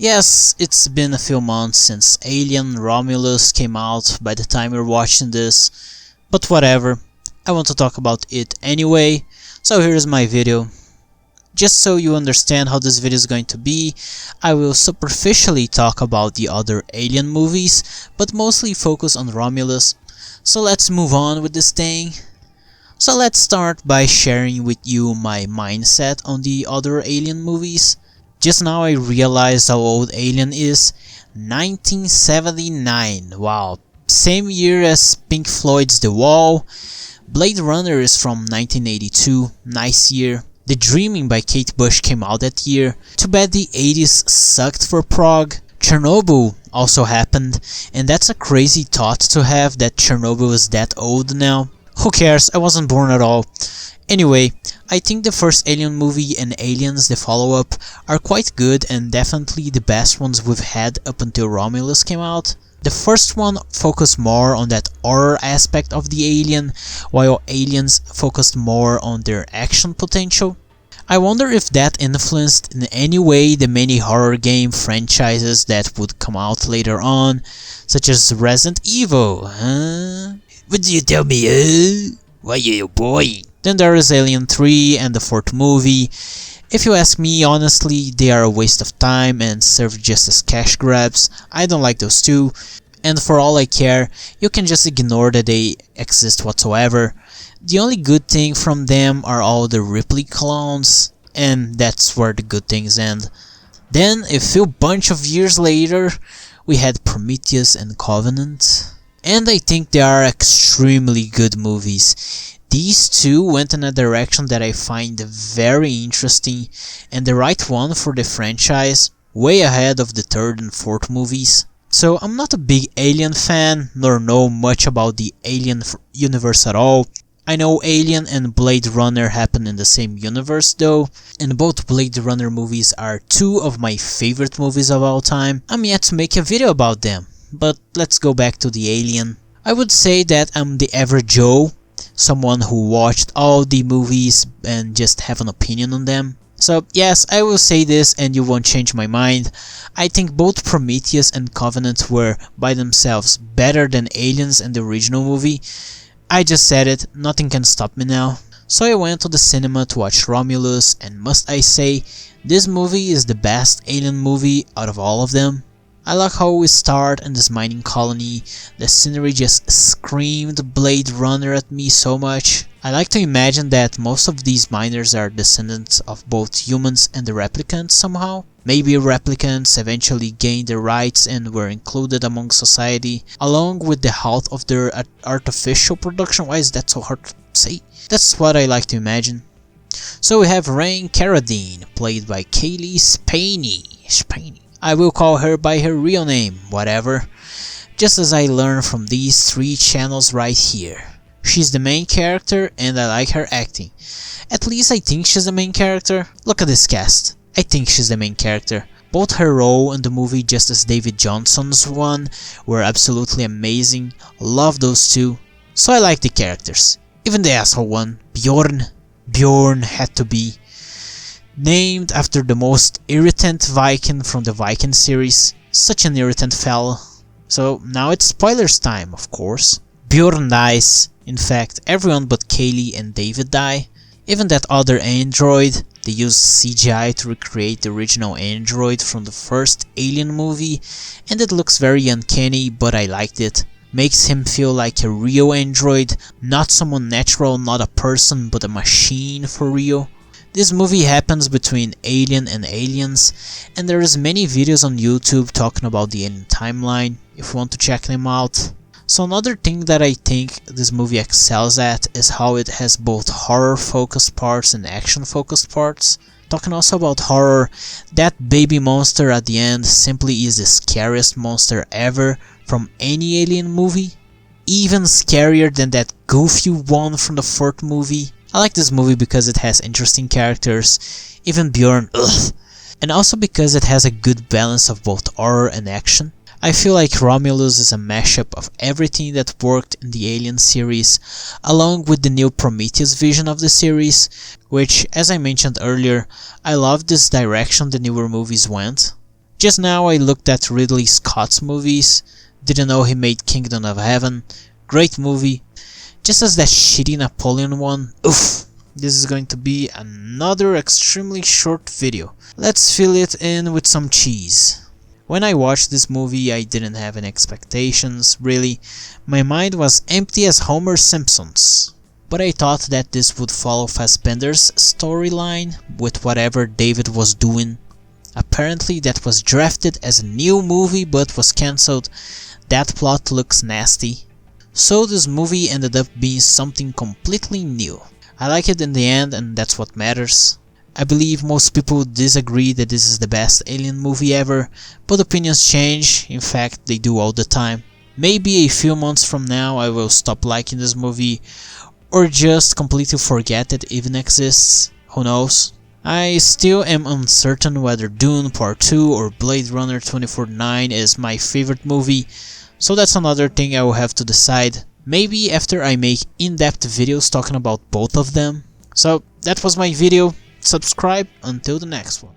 Yes, it's been a few months since Alien Romulus came out by the time you're watching this, but whatever, I want to talk about it anyway, so here's my video. Just so you understand how this video is going to be, I will superficially talk about the other Alien movies, but mostly focus on Romulus. So let's move on with this thing. So let's start by sharing with you my mindset on the other Alien movies. Just now I realized how old Alien is. 1979, wow, same year as Pink Floyd's The Wall. Blade Runner is from 1982, nice year. The Dreaming by Kate Bush came out that year. Too bad the 80s sucked for prog. Chernobyl also happened, and that's a crazy thought to have that Chernobyl is that old now. Who cares, I wasn't born at all. Anyway, I think the first Alien movie and Aliens, the follow-up, are quite good and definitely the best ones we've had up until Romulus came out. The first one focused more on that horror aspect of the alien, while Aliens focused more on their action potential. I wonder if that influenced in any way the many horror game franchises that would come out later on, such as Resident Evil, huh? What do you tell me, Why you boy? Then there is Alien 3 and the fourth movie. If you ask me honestly, they are a waste of time and serve just as cash grabs. I don't like those two, and for all I care, you can just ignore that they exist whatsoever. The only good thing from them are all the Ripley clones, and that's where the good things end. Then, a few bunch of years later, we had Prometheus and Covenant, and I think they are extremely good movies. These two went in a direction that I find very interesting and the right one for the franchise, way ahead of the third and fourth movies. So I'm not a big Alien fan, nor know much about the Alien universe at all. I know Alien and Blade Runner happen in the same universe though, and both Blade Runner movies are two of my favorite movies of all time. I'm yet to make a video about them, but let's go back to the Alien. I would say that I'm the average Joe, someone who watched all the movies and just have an opinion on them. So yes, I will say this and you won't change my mind. I think both Prometheus and Covenant were by themselves better than Aliens and the original movie. I just said it, nothing can stop me now. So I went to the cinema to watch Romulus, and must I say, this movie is the best Alien movie out of all of them. I like how we start in this mining colony. The scenery just screamed Blade Runner at me so much. I like to imagine that most of these miners are descendants of both humans and the replicants somehow. Maybe replicants eventually gained their rights and were included among society, along with the halt of their artificial production. Why is that so hard to say? That's what I like to imagine. So we have Rain Carradine, played by Kaylee Spaney. I will call her by her real name, whatever, just as I learned from these three channels right here. She's the main character and I like her acting. At least I think she's the main character. Look at this cast. I think she's the main character. Both her role in the movie just as David Johnson's one were absolutely amazing. Love those two. So I like the characters. Even the asshole one, Bjorn. Bjorn had to be. Named after the most irritant Viking from the Viking series. Such an irritant fella. So now it's spoilers time, of course. Bjorn dies. In fact, everyone but Kaylee and David die. Even that other android, they used CGI to recreate the original android from the first Alien movie, and it looks very uncanny, but I liked it. Makes him feel like a real android, not someone natural, not a person, but a machine for real. This movie happens between Alien and Aliens, and there is many videos on YouTube talking about the Alien timeline, if you want to check them out. So another thing that I think this movie excels at is how it has both horror focused parts and action focused parts. Talking also about horror, that baby monster at the end simply is the scariest monster ever from any Alien movie. Even scarier than that goofy one from the fourth movie. I like this movie because it has interesting characters, even Bjorn, ugh, and also because it has a good balance of both horror and action. I feel like Romulus is a mashup of everything that worked in the Alien series, along with the new Prometheus vision of the series, which, as I mentioned earlier, I love this direction the newer movies went. Just now I looked at Ridley Scott's movies, didn't know he made Kingdom of Heaven, great movie, just as that shitty Napoleon one. Oof, this is going to be another extremely short video. Let's fill it in with some cheese. When I watched this movie I didn't have any expectations, really. My mind was empty as Homer Simpson's. But I thought that this would follow Fassbender's storyline with whatever David was doing. Apparently that was drafted as a new movie but was cancelled. That plot looks nasty. So this movie ended up being something completely new. I like it in the end and that's what matters. I believe most people disagree that this is the best Alien movie ever, but opinions change, in fact they do all the time. Maybe a few months from now I will stop liking this movie, or just completely forget it even exists, who knows. I still am uncertain whether Dune Part 2 or Blade Runner 2049 is my favorite movie, so that's another thing I will have to decide. Maybe after I make in-depth videos talking about both of them. So that was my video. Subscribe until the next one.